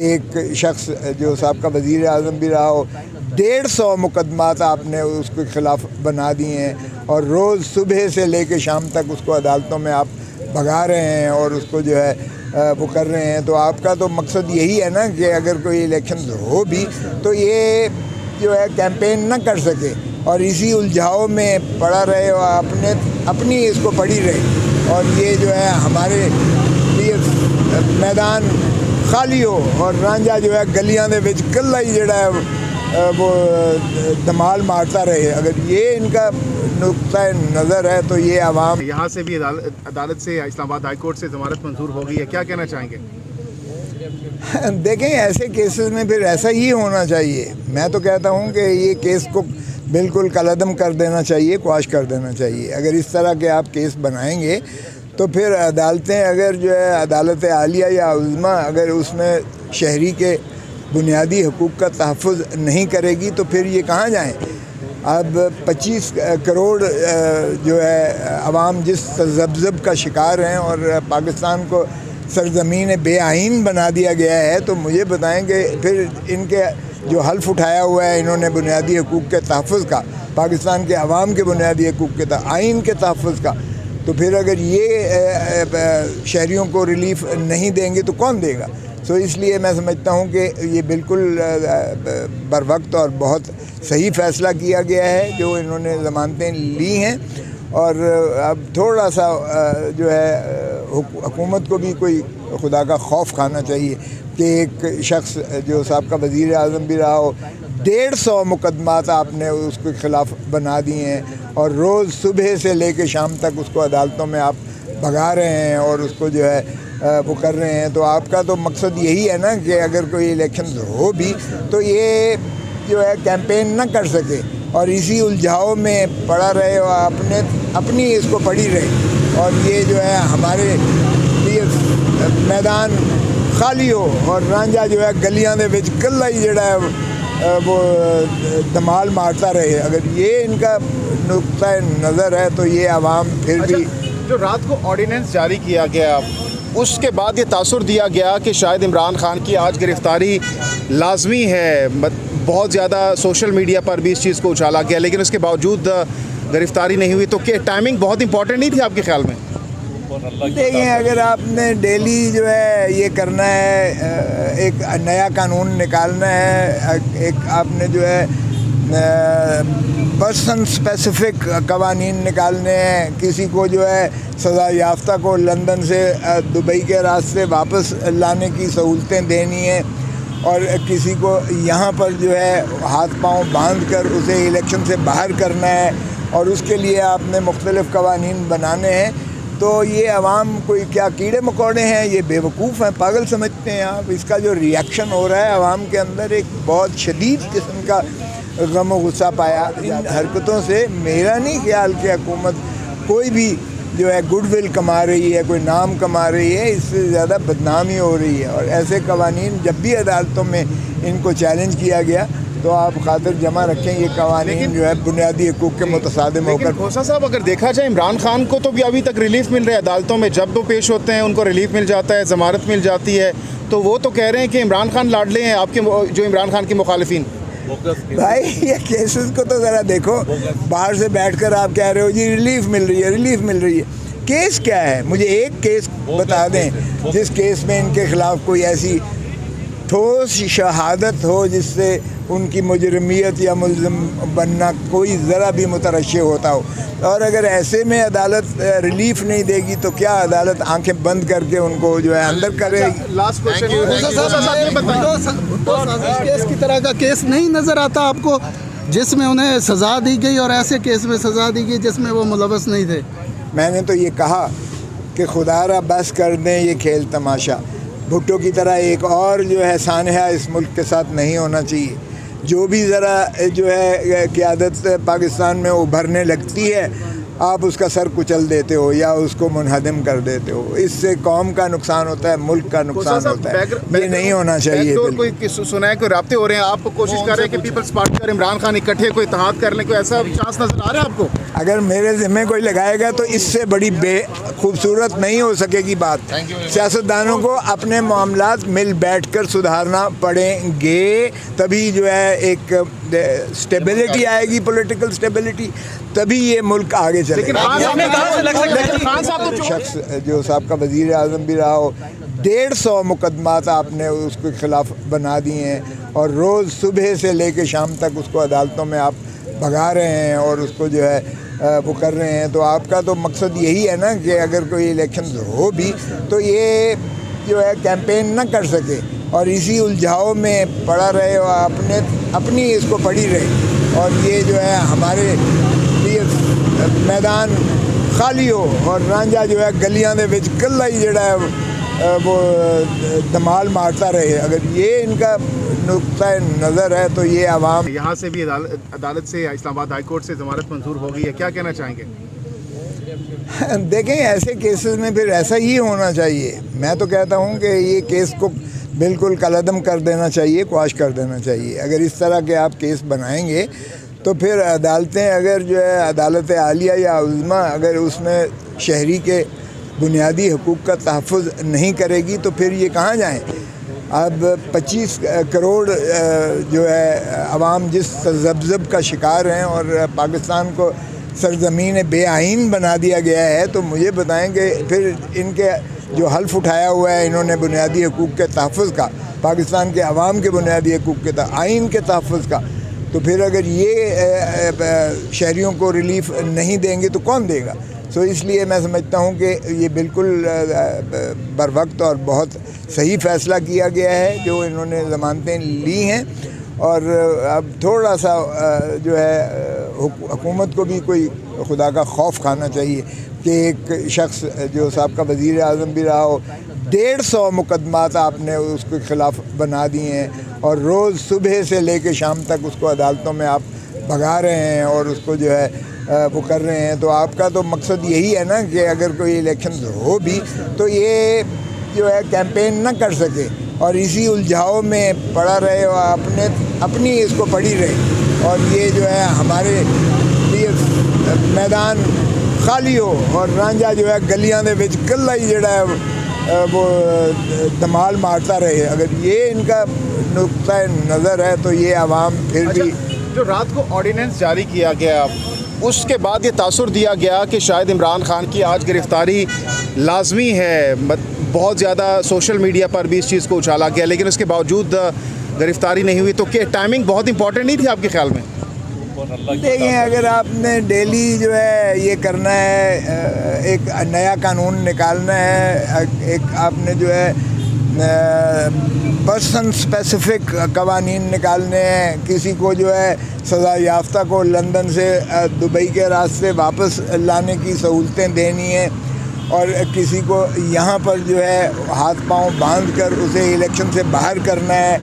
एक शख्स जो साहब का वज़ीर आज़म भी रहा हो, 150 मुकदमात आपने उसके ख़िलाफ़ बना दिए हैं और रोज़ सुबह से लेकर शाम तक उसको अदालतों में आप भगा रहे हैं और उसको जो है वो कर रहे हैं। तो आपका तो मकसद यही है ना कि अगर कोई इलेक्शन हो भी तो ये जो है कैंपेन ना कर सके और इसी उलझाव में पड़ा रहे और अपनी इसको पड़ी रहे और ये जो है हमारे लिए मैदान खाली हो और रांझा जो है गलियां दे विच कल्ला ही जड़ा है वो धमाल मारता रहे। अगर ये इनका नुक्ता नज़र है तो ये आवाम यहाँ से भी अदालत से इस्लामाबाद हाई कोर्ट से ज़मानत मंजूर हो गई है, क्या कहना चाहेंगे? देखें, ऐसे केसेस में फिर ऐसा ही होना चाहिए। मैं तो कहता हूँ कि ये केस को बिल्कुल कलअदम कर देना चाहिए, क्वाश कर देना चाहिए। अगर इस तरह के आप केस बनाएंगे तो फिर अदालतें अगर जो है अदालत आलिया या उज़्मा अगर उसमें शहरी के बुनियादी हकूक़ का तहफ़्फ़ुज़ नहीं करेगी तो फिर ये कहाँ जाएँ। अब 25 करोड़ जो है अवाम जिस तज़ब्ज़ुब का शिकार हैं और पाकिस्तान को सरज़मीन बेआइन बना दिया गया है, तो मुझे बताएं कि फिर इनके जो हल्फ उठाया हुआ है इन्होंने बुनियादी हकूक़ के तहफ़्फ़ुज़ का, पाकिस्तान के अवाम के बुनियादी हकूक़ के आइन के तहफ़्फ़ुज़ का, तो फिर अगर ये शहरियों को रिलीफ़ नहीं देंगे तो कौन देगा। सो इसलिए मैं समझता हूँ कि ये बिल्कुल बर वक्त और बहुत सही फ़ैसला किया गया है जो इन्होंने ज़मानतें ली हैं। और अब थोड़ा सा जो है हुकूमत को भी कोई खुदा का खौफ खाना चाहिए कि एक शख्स जो साहब का वज़ीर आज़म भी रहा हो, 150 मुकदमात आपने उसके ख़िलाफ़ बना दिए हैं और रोज़ सुबह से लेकर शाम तक उसको अदालतों में आप भगा रहे हैं और उसको जो है वो कर रहे हैं। तो आपका तो मकसद यही है ना कि अगर कोई इलेक्शन हो भी तो ये जो है कैंपेन ना कर सके और इसी उलझाव में पड़ा रहे और अपनी इसको पड़ी रहे और ये जो है हमारे लिए मैदान खाली हो और रांझा जो है गलियां दे विच कल्ला ही जड़ा है वो धमाल मारता रहे। अगर ये इनका नुक्ता नज़र है तो ये आवाम फिर भी जो रात को ऑर्डिनेंस जारी किया गया उसके बाद ये तासुर दिया गया कि शायद इमरान खान की आज गिरफ़्तारी लाजमी है। बहुत ज़्यादा सोशल मीडिया पर भी इस चीज़ को उछाला गया, लेकिन उसके बावजूद गिरफ़्तारी नहीं हुई। तो क्या टाइमिंग बहुत इंपॉर्टेंट नहीं थी आपके ख्याल में? देखिए, अगर आपने डेली जो है ये करना है, एक नया कानून निकालना है, एक आपने जो है पर्सन स्पेसिफिक कवानीन निकालने हैं, किसी को जो है सज़ा याफ्ता को लंदन से दुबई के रास्ते वापस लाने की सहूलतें देनी है और किसी को यहाँ पर जो है हाथ पांव बांध कर उसे इलेक्शन से बाहर करना है और उसके लिए आपने मुख्तलिफ़ कवानीन बनाने हैं। तो ये अवाम कोई क्या कीड़े मकोड़े हैं, ये बेवकूफ़ हैं, पागल समझते हैं आप। इसका जो रिएक्शन हो रहा है अवाम के अंदर एक बहुत शदीद किस्म का गम और गुस्सा पाया इन हरकतों से। मेरा नहीं ख्याल कि हुकूमत कोई भी जो है गुडविल कमा रही है, कोई नाम कमा रही है, इससे ज़्यादा बदनामी हो रही है। और ऐसे कवानीन जब भी अदालतों में इनको चैलेंज किया गया तो आप खातिर जमा रखें, ये कवानीन जो है बुनियादी हकूक़ के मुतसादिम होकर। खोसा साहब, अगर देखा जाए इमरान खान को तो भी अभी तक रिलीफ मिल रहा है अदालतों में, जब वो पेश होते हैं उनको रिलीफ मिल जाता है, ज़मानत मिल जाती है। तो वो तो कह रहे हैं कि इमरान खान लाडले हैं आपके, जो इमरान खान के मुखालिफिन। भाई ये केसेस को तो ज़रा देखो, बाहर से बैठकर आप कह रहे हो जी रिलीफ मिल रही है, रिलीफ मिल रही है। केस क्या है? मुझे एक केस बता दें जिस केस में इनके ख़िलाफ़ कोई ऐसी ठोस शहादत हो जिससे उनकी मुजरमियत या मुल्ज़िम बनना कोई ज़रा भी मुतरश्शि होता हो। और अगर ऐसे में अदालत रिलीफ नहीं देगी तो क्या अदालत आंखें बंद करके उनको जो है अंदर करेगी? लास्ट क्वेश्चन, केस की तरह का केस नहीं नज़र आता आपको जिसमें उन्हें सज़ा दी गई और ऐसे केस में सज़ा दी गई जिसमें वो मुलव्वस नहीं थे? मैंने तो ये कहा कि खुदारा बस कर दें ये खेल तमाशा। भुट्टो की तरह एक और जो है सानहा इस मुल्क के साथ नहीं होना चाहिए। जो भी ज़रा जो है क़यादत पाकिस्तान में उभरने लगती है आप उसका सर कुचल देते हो या उसको मुनहदम कर देते हो। इससे कौम का नुकसान होता है, मुल्क का नुकसान होता है। ये नहीं होना चाहिए। कोई सुना है, कोई राब्ते हो रहे हैं, आप कोशिश कर रहे हैं कि पीपल्स पार्टी और इमरान खान इकट्ठे कोई इत्तेहाद कर लें, कोई ऐसा चांस नजर आ रहा है आपको? अगर मेरे ज़िम्मे कोई लगाएगा तो इससे बड़ी खूबसूरत नहीं हो सकेगी बात। सियासतदानों को अपने मामलात मिल बैठकर सुधारना पड़ेंगे, तभी जो है एक स्टेबिलिटी आएगी, पॉलिटिकल स्टेबिलिटी, तभी ये मुल्क आगे चलेगा। शख्स जो साहब का वज़ीर आज़म भी रहा हो, 150 मुकदमात आपने उसके ख़िलाफ़ बना दिए हैं और रोज़ सुबह से लेकर शाम तक उसको अदालतों में आप भगा रहे हैं और उसको जो है वो कर रहे हैं। तो आपका तो मकसद यही है ना कि अगर कोई इलेक्शन हो भी तो ये जो है कैंपेन ना कर सके और इसी उलझाव में पड़ा रहे और अपनी इसको पड़ी रहे और ये जो है हमारे लिए मैदान खाली हो और रांझा जो है गलियां दे विच कल्ला ही जड़ा है वो धमाल मारता रहे। अगर ये इनका नुक्ता नज़र है तो ये आवाम। यहाँ से भी अदालत से, इस्लामाबाद हाई कोर्ट से ज़मानत मंजूर हो गई है, क्या कहना चाहेंगे? देखें, ऐसे केसेस में फिर ऐसा ही होना चाहिए। मैं तो कहता हूँ कि ये केस को बिल्कुल कलअदम कर देना चाहिए, क्वाश कर देना चाहिए। अगर इस तरह के आप केस बनाएंगे तो फिर अदालतें, अगर जो है अदालत आलिया या उज़्मा अगर उसमें शहरी के बुनियादी हकूक़ का तहफ़्फ़ुज़ नहीं करेगी तो फिर ये कहाँ जाएँ। अब 25 करोड़ जो है अवाम जिस तज़ब्ज़ुब का शिकार हैं और पाकिस्तान को सरज़मीन बेआइन बना दिया गया है, तो मुझे बताएं कि फिर इनके जो हल्फ उठाया हुआ है इन्होंने बुनियादी हकूक़ के तहफ़्फ़ुज़ का, पाकिस्तान के अवाम के बुनियादी हकूक़ के आइन के तहफ़्फ़ुज़ का, तो फिर अगर ये शहरियों को रिलीफ़ नहीं देंगे तो कौन देगा। सो इसलिए मैं समझता हूँ कि ये बिल्कुल बर वक्त और बहुत सही फ़ैसला किया गया है जो इन्होंने ज़मानतें ली हैं। और अब थोड़ा सा जो है हुकूमत को भी कोई खुदा का खौफ खाना चाहिए कि एक शख्स जो साहब का वज़ीर आज़म भी रहा हो, 150 मुकदमात आपने उसके ख़िलाफ़ बना दिए हैं और रोज़ सुबह से लेकर शाम तक उसको अदालतों में आप भगा रहे हैं और उसको जो है वो कर रहे हैं। तो आपका तो मकसद यही है ना कि अगर कोई इलेक्शन हो भी तो ये जो है कैंपेन ना कर सके और इसी उलझाव में पड़ा रहे और अपनी इसको पड़ी रहे और ये जो है हमारे लिए मैदान खाली हो और रांझा जो है गलियां दे विच कल्ला ही जड़ा है वो धमाल मारता रहे। अगर ये इनका नुक्ता नज़र है तो ये आवाम फिर भी। जो रात को ऑर्डिनेंस जारी किया गया उसके बाद ये तासुर दिया गया कि शायद इमरान खान की आज गिरफ़्तारी लाजमी है, बहुत ज़्यादा सोशल मीडिया पर भी इस चीज़ को उछाला गया, लेकिन उसके बावजूद गिरफ़्तारी नहीं हुई। तो क्या टाइमिंग बहुत इंपॉर्टेंट नहीं थी आपके ख्याल में? देखें, अगर आपने डेली जो है ये करना है, एक नया कानून निकालना है, एक आपने जो है पर्सन स्पेसिफिक कवानीन निकालने हैं, किसी को जो है सज़ा याफ्ता को लंदन से दुबई के रास्ते वापस लाने की सहूलतें देनी हैं और किसी को यहाँ पर जो है हाथ पांव बांध कर उसे इलेक्शन से बाहर करना है।